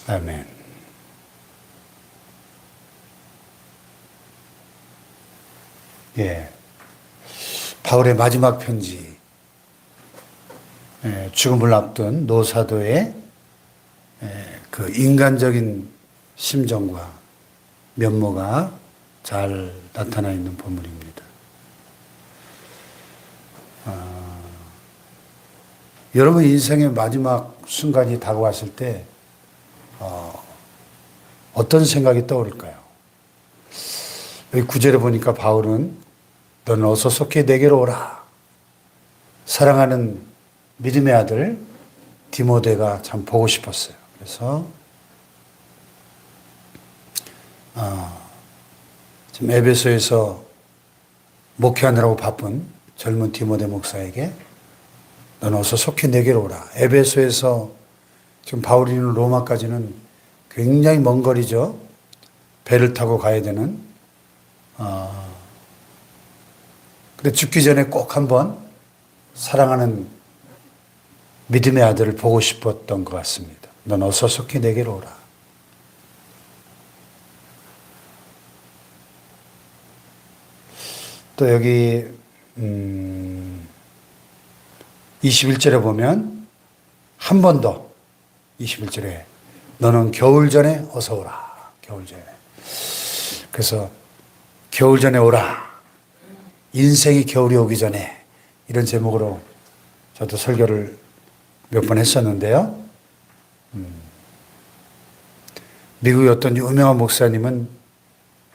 아멘. 예. 바울의 마지막 편지, 죽음을 앞둔 노사도의 그 인간적인 심정과 면모가 잘 나타나 있는 본문입니다. 여러분 인생의 마지막 순간이 다가왔을 때 어떤 생각이 떠오를까요? 여기 구절에 보니까 바울은 너는 어서 속히 내게로 오라. 사랑하는 믿음의 아들 디모데가 참 보고 싶었어요. 그래서 지금 에베소에서 목회하느라고 바쁜 젊은 디모데 목사에게 너는 어서 속히 내게로 오라. 에베소에서 지금 바울이 있는 로마까지는 굉장히 먼 거리죠. 배를 타고 가야 되는. 근데 죽기 전에 꼭 한번 사랑하는 믿음의 아들을 보고 싶었던 것 같습니다. 넌 어서 속히 내게로 오라. 또 여기 21절에 보면 한 번 더 21절에 너는 겨울 전에 어서 오라. 겨울 전에. 그래서 겨울 전에 오라. 인생이 겨울이 오기 전에, 이런 제목으로 저도 설교를 몇 번 했었는데요. 미국의 어떤 유명한 목사님은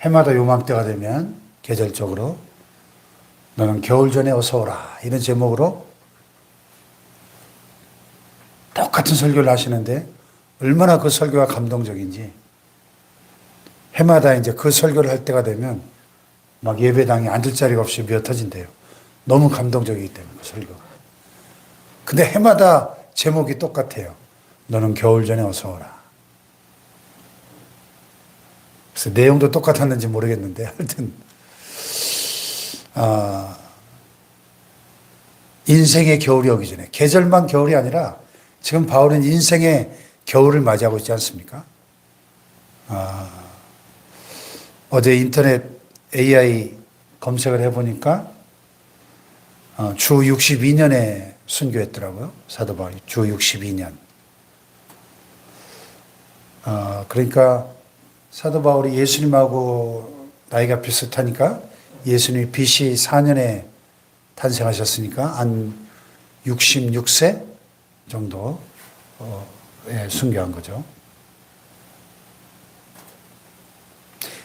해마다 요맘때가 되면 계절적으로 너는 겨울 전에 어서 오라. 이런 제목으로 똑같은 설교를 하시는데 얼마나 그 설교가 감동적인지, 해마다 이제 그 설교를 할 때가 되면 막 예배당에 앉을 자리가 없이 미어 터진대요. 너무 감동적이기 때문에 그 설교가. 근데 해마다 제목이 똑같아요. 너는 겨울 전에 어서 오라. 그래서 내용도 똑같았는지 모르겠는데 하여튼 인생의 겨울이 오기 전에, 계절만 겨울이 아니라 지금 바울은 인생의 겨울을 맞이하고 있지 않습니까? 어제 인터넷 AI 검색을 해보니까 주 62년에 순교했더라고요. 사도 바울이 주 62년. 그러니까 사도 바울이 예수님하고 나이가 비슷하니까 예수님이 BC 4년에 탄생하셨으니까 한 66세 정도 순교한 거죠.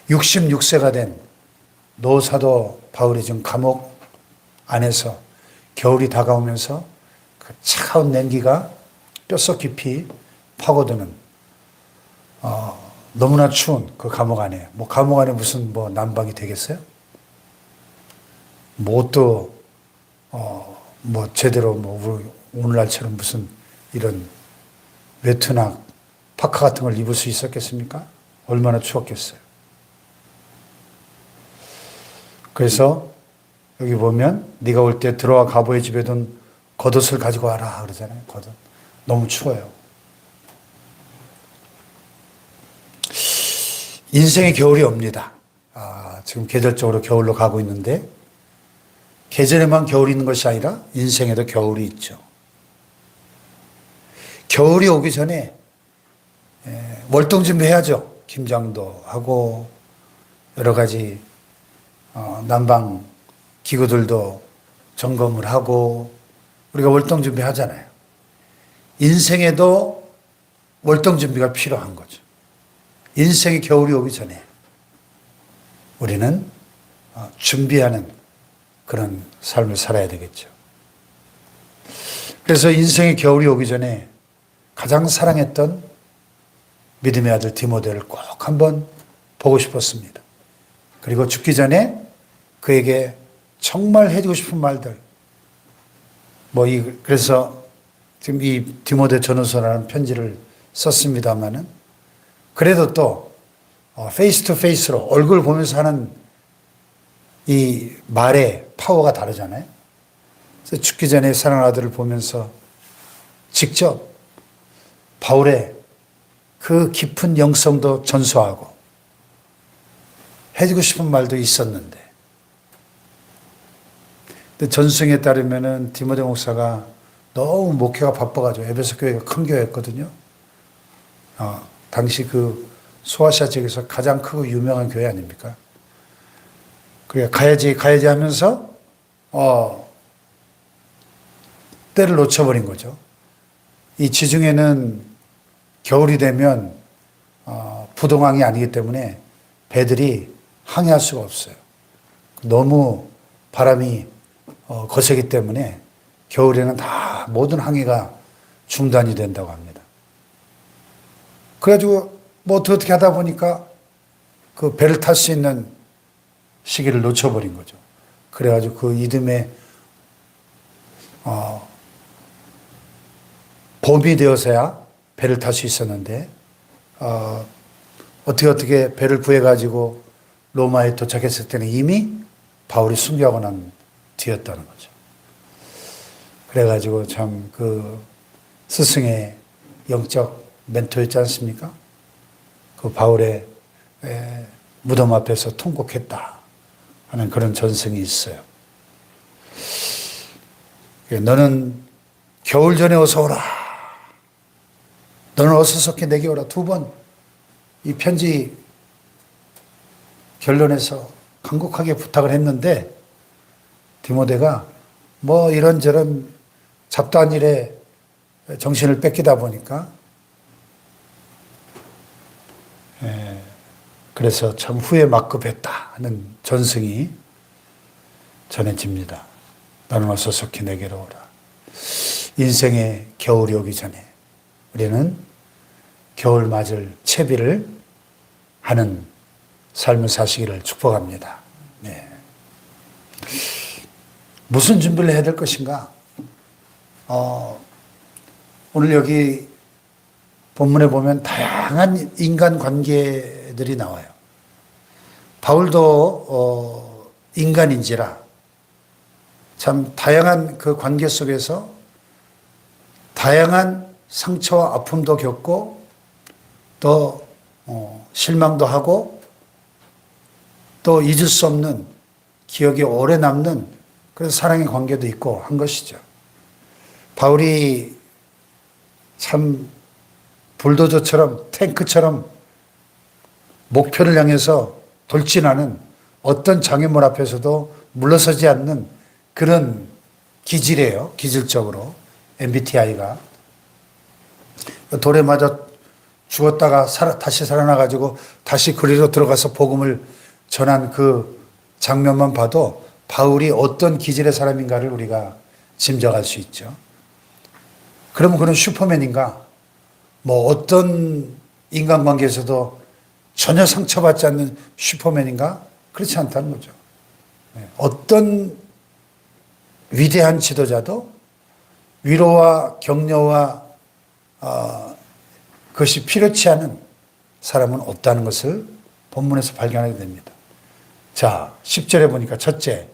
66세가 된 노사도 바울이 지금 감옥 안에서 겨울이 다가오면서 그 차가운 냉기가 뼛속 깊이 파고드는 너무나 추운 그 감옥 안에, 뭐 감옥 안에 무슨 뭐 난방이 되겠어요? 뭐 옷도 뭐 제대로 뭐 오늘날처럼 무슨 이런 외투나 파카 같은 걸 입을 수 있었겠습니까? 얼마나 추웠겠어요. 그래서 여기 보면 네가 올 때 들어와 가보의 집에 둔 겉옷을 가지고 와라 그러잖아요. 겉옷. 너무 추워요. 인생의 겨울이 옵니다. 지금 계절적으로 겨울로 가고 있는데 계절에만 겨울이 있는 것이 아니라 인생에도 겨울이 있죠. 겨울이 오기 전에 월동 준비해야죠. 김장도 하고 여러 가지 난방 기구들도 점검을 하고 우리가 월동 준비하잖아요. 인생에도 월동 준비가 필요한 거죠. 인생의 겨울이 오기 전에 우리는 준비하는 그런 삶을 살아야 되겠죠. 그래서 인생의 겨울이 오기 전에 가장 사랑했던 믿음의 아들 디모데를 꼭 한번 보고 싶었습니다. 그리고 죽기 전에 그에게 정말 해주고 싶은 말들. 그래서 지금 이 디모데 전후서라는 편지를 썼습니다만은 그래도 또 페이스 투 페이스로 얼굴 보면서 하는 이 말의 파워가 다르잖아요. 그래서 죽기 전에 사랑하는 아들을 보면서 직접 바울의 그 깊은 영성도 전수하고 해주고 싶은 말도 있었는데, 근데 전승에 따르면은 디모데 목사가 너무 목회가 바빠가지고, 에베소 교회가 큰 교회였거든요. 당시 그 소아시아 지역에서 가장 크고 유명한 교회 아닙니까? 그래, 가야지 하면서, 때를 놓쳐버린 거죠. 이 지중해는 겨울이 되면, 부동항이 아니기 때문에 배들이 항해할 수가 없어요. 너무 바람이 거세기 때문에 겨울에는 다 모든 항해가 중단이 된다고 합니다. 그래가지고 뭐 어떻게 하다 보니까 그 배를 탈 수 있는 시기를 놓쳐버린 거죠. 그래가지고 그 이듬해 봄이 되어서야 배를 탈 수 있었는데, 어떻게 배를 구해가지고 로마에 도착했을 때는 이미 바울이 순교하고 난 뒤였다는 거죠. 그래가지고 참 그 스승의 영적 멘토였지 않습니까? 그 바울의 무덤 앞에서 통곡했다 하는 그런 전승이 있어요. 너는 겨울 전에 어서 오라. 너는 어서 속히 내게 오라. 2번 이 편지 결론에서 간곡하게 부탁을 했는데, 디모데가 뭐 이런저런 잡다한 일에 정신을 뺏기다 보니까, 그래서 참 후에 막급했다 하는 전승이 전해집니다. 너는 어서 속히 내게로 오라. 인생의 겨울이 오기 전에 우리는 겨울 맞을 채비를 하는 삶을 사시기를 축복합니다. 네. 무슨 준비를 해야 될 것인가? 오늘 여기 본문에 보면 다양한 인간 관계들이 나와요. 바울도 인간인지라 참 다양한 그 관계 속에서 다양한 상처와 아픔도 겪고 또 실망도 하고 또 잊을 수 없는 기억이 오래 남는 그런 사랑의 관계도 있고 한 것이죠. 바울이 참 불도저처럼 탱크처럼 목표를 향해서 돌진하는 어떤 장애물 앞에서도 물러서지 않는 그런 기질이에요. 기질적으로 MBTI가 돌에 맞아 죽었다가 다시 살아나가지고 다시 그리로 들어가서 복음을 전한 그 장면만 봐도 바울이 어떤 기질의 사람인가를 우리가 짐작할 수 있죠. 그러면 그는 슈퍼맨인가? 뭐 어떤 인간관계에서도 전혀 상처받지 않는 슈퍼맨인가? 그렇지 않다는 거죠. 어떤 위대한 지도자도 위로와 격려와 그것이 필요치 않은 사람은 없다는 것을 본문에서 발견하게 됩니다. 자, 10절에 보니까 첫째,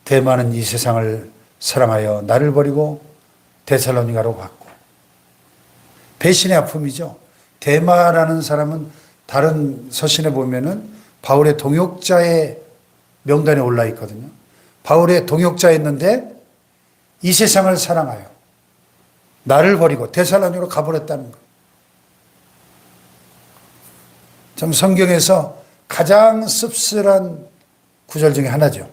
대마는 이 세상을 사랑하여 나를 버리고 데살로니가로 갔고. 배신의 아픔이죠. 대마라는 사람은 다른 서신에 보면은 바울의 동역자의 명단에 올라 있거든요. 바울의 동역자였는데 이 세상을 사랑하여 나를 버리고 데살로니가로 가버렸다는 것. 참 성경에서 가장 씁쓸한 구절 중에 하나죠.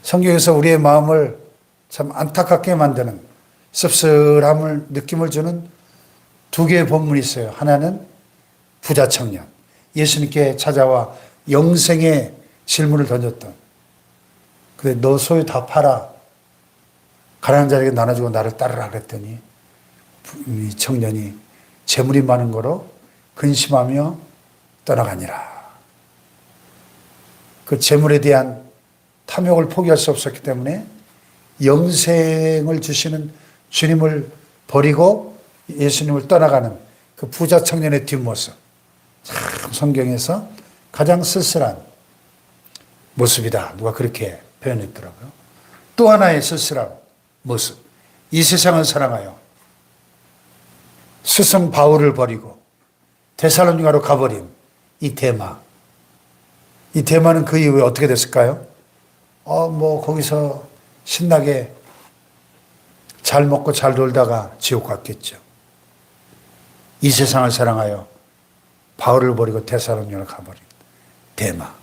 성경에서 우리의 마음을 참 안타깝게 만드는 씁쓸함을 느낌을 주는 두 개의 본문이 있어요. 하나는 부자 청년, 예수님께 찾아와 영생의 질문을 던졌던, 그래 너 소유 다 팔아 가난한 자에게 나눠주고 나를 따르라 그랬더니 이 청년이 재물이 많은 거로 근심하며 떠나가니라. 그 재물에 대한 탐욕을 포기할 수 없었기 때문에 영생을 주시는 주님을 버리고 예수님을 떠나가는 그 부자 청년의 뒷모습, 참 성경에서 가장 쓸쓸한 모습이다. 누가 그렇게 표현했더라고요. 또 하나의 쓸쓸한 모습, 이 세상을 사랑하여 스승 바울을 버리고 데살로니가로 가버린 이 데마. 이 데마는 그 이후에 어떻게 됐을까요? 거기서 신나게 잘 먹고 잘 놀다가 지옥 갔겠죠. 이 세상을 사랑하여 바울을 버리고 데살로니가로 가버린 데마.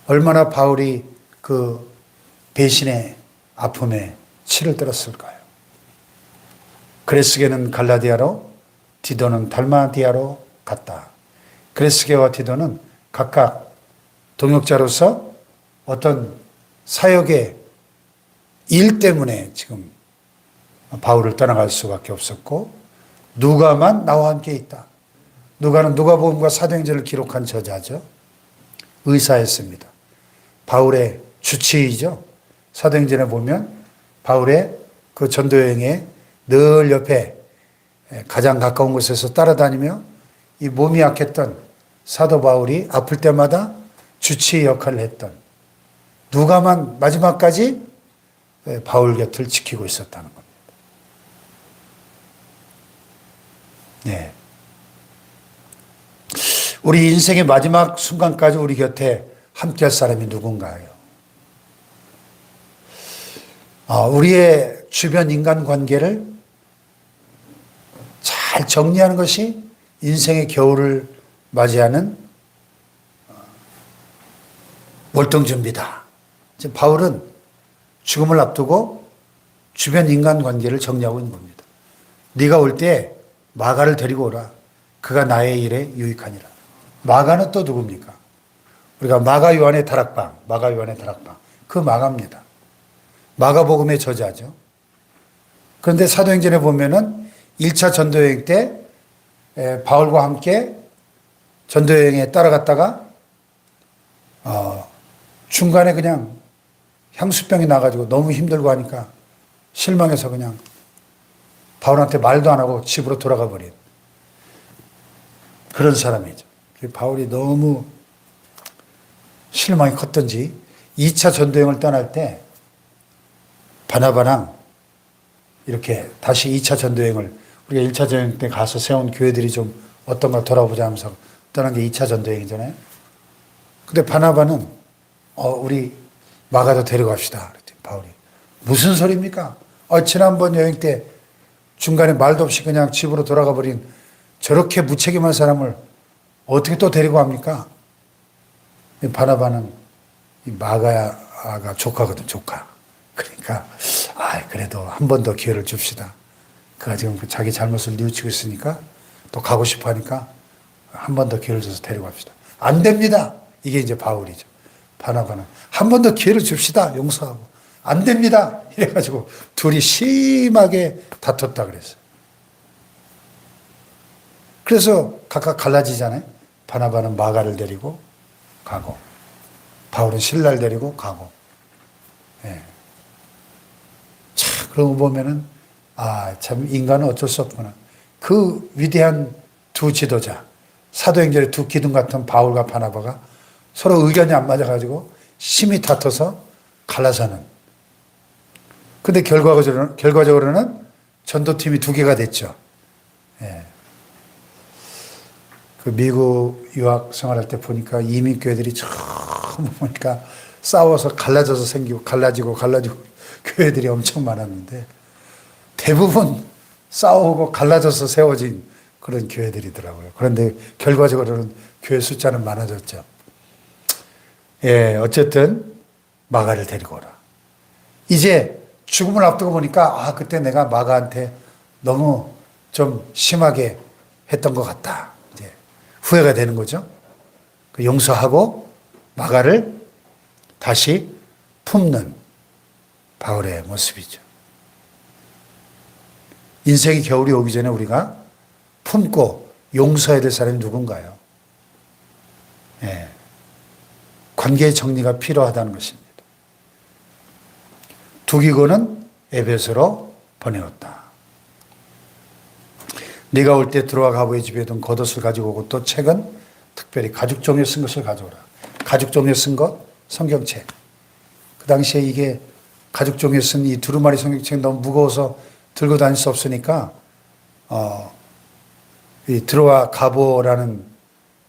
얼마나 바울이 그 배신의 아픔에 치를 들었을까요? 그레스게는 갈라디아로, 디도는 달마디아로 갔다. 그레스게와 디도는 각각 동역자로서 어떤 사역의 일 때문에 지금 바울을 떠나갈 수밖에 없었고, 누가만 나와 함께 있다. 누가는 누가복음과 사도행전을 기록한 저자죠. 의사였습니다. 바울의 주치의죠. 사도행전에 보면 바울의 그 전도여행에 늘 옆에 가장 가까운 곳에서 따라다니며 이 몸이 약했던 사도 바울이 아플 때마다 주치의 역할을 했던 누가만 마지막까지 바울 곁을 지키고 있었다는 겁니다. 네. 우리 인생의 마지막 순간까지 우리 곁에 함께 할 사람이 누군가요? 우리의 주변 인간관계를 잘 정리하는 것이 인생의 겨울을 맞이하는 월등준비다. 지금 바울은 죽음을 앞두고 주변 인간관계를 정리하고 있는 겁니다. 네가 올 때 마가를 데리고 오라. 그가 나의 일에 유익하니라. 마가는 또 누굽니까? 우리가 마가 요한의 다락방, 그 마가입니다. 마가복음의 저자죠. 그런데 사도행전에 보면은 1차 전도여행 때 바울과 함께 전도여행에 따라갔다가 중간에 그냥 향수병이 나가지고 너무 힘들고 하니까 실망해서 그냥 바울한테 말도 안 하고 집으로 돌아가 버린 그런 사람이죠. 바울이 너무 실망이 컸던지 2차 전도여행을 떠날 때 바나바랑 이렇게 다시 2차 전도여행을 우리가 1차 전도여행 때 가서 세운 교회들이 좀 어떤가 돌아보자 하면서 떠난 게 2차 전도여행이잖아요. 근데 바나바는 우리 마가도 데려갑시다. 그랬더니 바울이 무슨 소리입니까? 지난번 여행 때 중간에 말도 없이 그냥 집으로 돌아가 버린 저렇게 무책임한 사람을 어떻게 또 데리고 갑니까? 바나바는 이 마가가 조카거든, 조카. 그러니까 그래도 한 번 더 기회를 줍시다. 그가 지금 자기 잘못을 뉘우치고 있으니까 또 가고 싶어 하니까 한 번 더 기회를 줘서 데려갑시다. 안 됩니다. 이게 이제 바울이죠. 바나바는 한 번 더 기회를 줍시다. 용서하고. 안 됩니다. 이래가지고 둘이 심하게 다퉜다 그랬어요. 그래서 각각 갈라지잖아요. 바나바는 마가를 데리고 가고, 바울은 신라를 데리고 가고. 예. 참, 그런 거 보면은, 참, 인간은 어쩔 수 없구나. 그 위대한 두 지도자, 사도행전의 두 기둥 같은 바울과 바나바가 서로 의견이 안 맞아가지고 심히 다퉈서 갈라서는. 근데 결과적으로는 전도팀이 두 개가 됐죠. 예. 그 미국 유학 생활할 때 보니까 이민교회들이 처음 보니까 싸워서 갈라져서 생기고 갈라지고 교회들이 엄청 많았는데 대부분 싸우고 갈라져서 세워진 그런 교회들이더라고요. 그런데 결과적으로는 교회 숫자는 많아졌죠. 예, 어쨌든 마가를 데리고 오라. 이제 죽음을 앞두고 보니까 그때 내가 마가한테 너무 좀 심하게 했던 것 같다. 이제 후회가 되는 거죠. 용서하고 마가를 다시 품는 바울의 모습이죠. 인생의 겨울이 오기 전에 우리가 품고 용서해야 될 사람이 누군가요? 예. 관계의 정리가 필요하다는 것입니다. 두기고는 에베소로 보내었다. 네가 올 때 들어와 가부의 집에 둔 겉옷을 가지고 오고 또 책은 특별히 가죽 종이에 쓴 것을 가져오라. 가죽 종이에 쓴 것, 성경책. 그 당시에 이게 가죽 종이에 쓴 이 두루마리 성경책 너무 무거워서 들고 다닐 수 없으니까 이 드로아 가보라는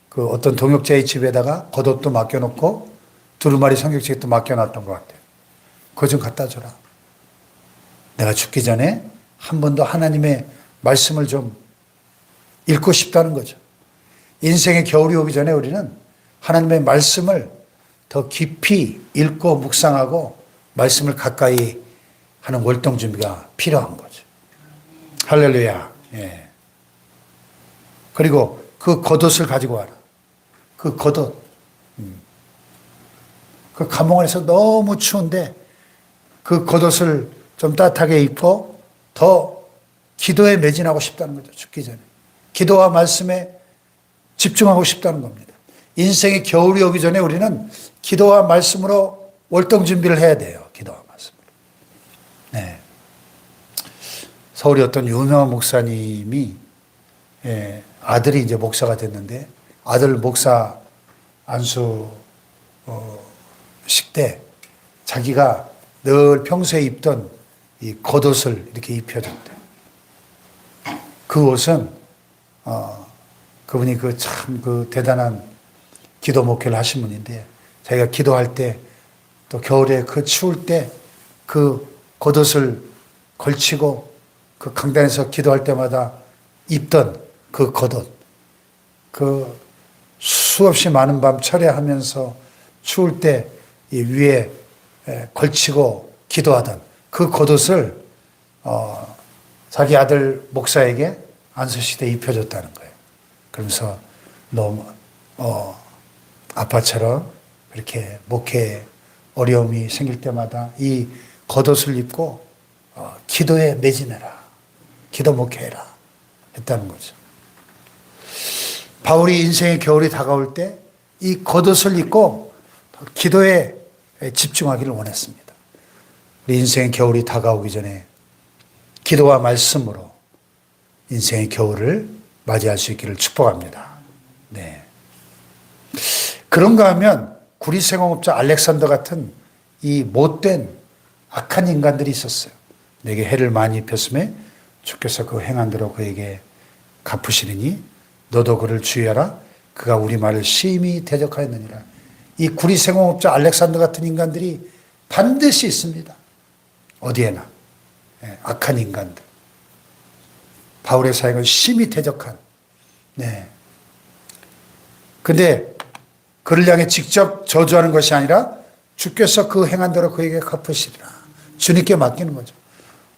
그 어떤 동역자의 집에다가 겉옷도 맡겨놓고 두루마리 성경책도 맡겨놨던 것 같아요. 그거 좀 갖다 줘라. 내가 죽기 전에 한 번 더 하나님의 말씀을 좀 읽고 싶다는 거죠. 인생의 겨울이 오기 전에 우리는 하나님의 말씀을 더 깊이 읽고 묵상하고 말씀을 가까이 하는 월동 준비가 필요한 거죠. 할렐루야. 예. 그리고 그 겉옷을 가지고 와라. 그 겉옷. 그 감옥 안에서 너무 추운데 그 겉옷을 좀 따뜻하게 입고 더 기도에 매진하고 싶다는 거죠. 죽기 전에. 기도와 말씀에 집중하고 싶다는 겁니다. 인생의 겨울이 오기 전에 우리는 기도와 말씀으로 월동 준비를 해야 돼요. 기도와 말씀으로. 네. 서울의 어떤 유명한 목사님이 아들이 이제 목사가 됐는데 아들 목사 안수 식 때 자기가 늘 평소에 입던 이 겉옷을 이렇게 입혀줬대. 그 옷은 그분이 그 참 그 대단한 기도 목회를 하신 분인데 자기가 기도할 때 또 겨울에 그 추울 때 그 겉옷을 걸치고 그 강단에서 기도할 때마다 입던 그 겉옷, 그 수없이 많은 밤 철야하면서 추울 때 이 위에 걸치고 기도하던 그 겉옷을 자기 아들 목사에게 안수식 때 입혀줬다는 거예요. 그러면서 너무 아빠처럼 이렇게 목회에 어려움이 생길 때마다 이 겉옷을 입고 기도에 매진해라. 기도 목회해라. 했다는 거죠. 바울이 인생의 겨울이 다가올 때 이 겉옷을 입고 기도에 집중하기를 원했습니다. 우리 인생의 겨울이 다가오기 전에 기도와 말씀으로 인생의 겨울을 맞이할 수 있기를 축복합니다. 네. 그런가 하면 구리생업자 알렉산더 같은 이 못된 악한 인간들이 있었어요. 내게 해를 많이 입혔음에 주께서 그 행한 대로 그에게 갚으시리니 너도 그를 주의하라. 그가 우리 말을 심히 대적하였느니라. 이 구리생업자 알렉산더 같은 인간들이 반드시 있습니다. 어디에나. 악한 인간들. 바울의 사역을 심히 대적한. 네. 근데 그를 향해 직접 저주하는 것이 아니라 주께서 그 행한 대로 그에게 갚으시리라. 주님께 맡기는 거죠.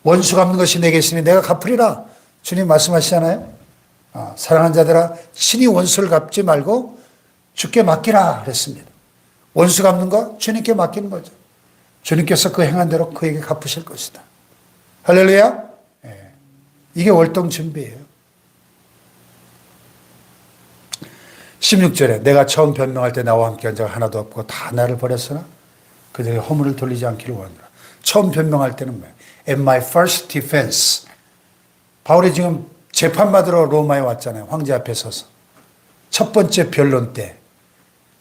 원수 갚는 것이 내게 있으니 내가 갚으리라. 주님 말씀하시잖아요. 사랑하는 자들아 친히 원수를 갚지 말고 주께 맡기라 그랬습니다. 원수 갚는 거 주님께 맡기는 거죠. 주님께서 그 행한 대로 그에게 갚으실 것이다. 할렐루야. 네. 이게 월동 준비예요. 16절에 내가 처음 변명할 때 나와 함께한 자가 하나도 없고 다 나를 버렸으나 그들의 허물을 돌리지 않기를 원하노라. 처음 변명할 때는 뭐예요? At my first defense. 바울이 지금 재판받으러 로마에 왔잖아요. 황제 앞에 서서. 첫 번째 변론 때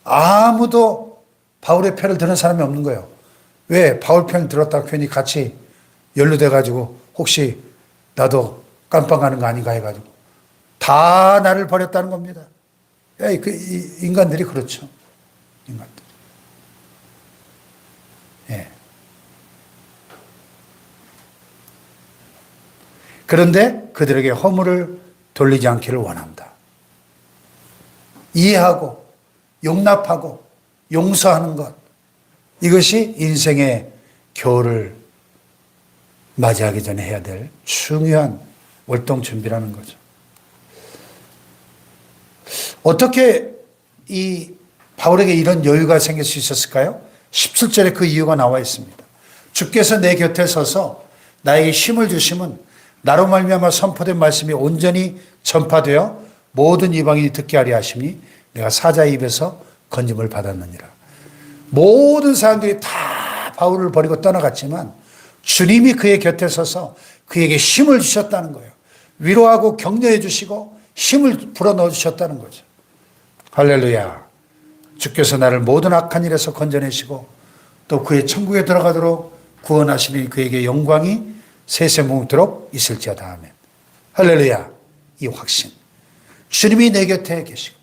아무도 바울의 편을 드는 사람이 없는 거예요. 왜? 바울 편을 들었다가 괜히 같이 연루돼가지고 혹시 나도 깜빵 가는 거 아닌가 해가지고 다 나를 버렸다는 겁니다. 인간들이 그렇죠. 인간들. 예. 그런데 그들에게 허물을 돌리지 않기를 원한다. 이해하고 용납하고 용서하는 것. 이것이 인생의 겨울을 맞이하기 전에 해야 될 중요한 월동 준비라는 거죠. 어떻게 이 바울에게 이런 여유가 생길 수 있었을까요? 17절에 그 이유가 나와 있습니다. 주께서 내 곁에 서서 나에게 힘을 주심은 나로 말미암아 선포된 말씀이 온전히 전파되어 모든 이방인이 듣게 하려 하심니 내가 사자의 입에서 건짐을 받았느니라. 모든 사람들이 다 바울을 버리고 떠나갔지만 주님이 그의 곁에 서서 그에게 힘을 주셨다는 거예요. 위로하고 격려해 주시고 힘을 불어넣어 주셨다는 거죠. 할렐루야. 주께서 나를 모든 악한 일에서 건져내시고 또 그의 천국에 들어가도록 구원하시니 그에게 영광이 세세 뭉도록 있을지어다. 아멘. 할렐루야. 이 확신. 주님이 내 곁에 계시고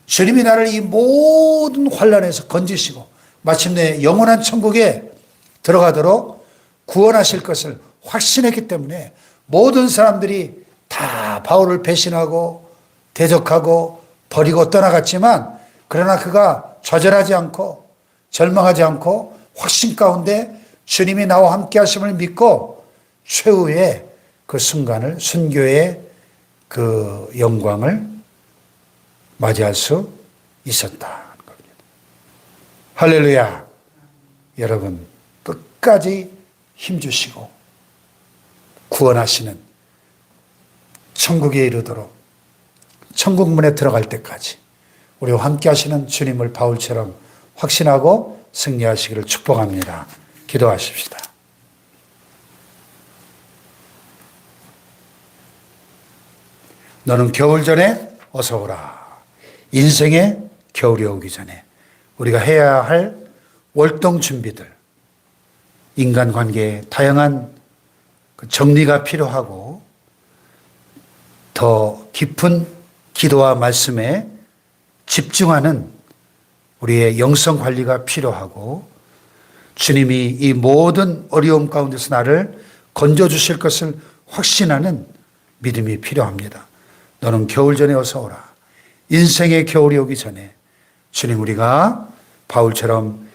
주님이 나를 이 모든 환난에서 건지시고 마침내 영원한 천국에 들어가도록 구원하실 것을 확신했기 때문에 모든 사람들이 다 바울을 배신하고 대적하고 버리고 떠나갔지만 그러나 그가 좌절하지 않고 절망하지 않고 확신 가운데 주님이 나와 함께 하심을 믿고 최후의 그 순간을 순교의 그 영광을 맞이할 수 있었다. 할렐루야. 여러분 끝까지 힘주시고 구원하시는 천국에 이르도록 천국 문에 들어갈 때까지 우리와 함께 하시는 주님을 바울처럼 확신하고 승리하시기를 축복합니다. 기도하십시다. 너는 겨울 전에 어서 오라. 인생의 겨울이 오기 전에 우리가 해야 할 월동 준비들, 인간관계에 다양한 정리가 필요하고 더 깊은 기도와 말씀에 집중하는 우리의 영성 관리가 필요하고 주님이 이 모든 어려움 가운데서 나를 건져주실 것을 확신하는 믿음이 필요합니다. 너는 겨울 전에 어서 오라. 인생의 겨울이 오기 전에 주님 우리가 바울처럼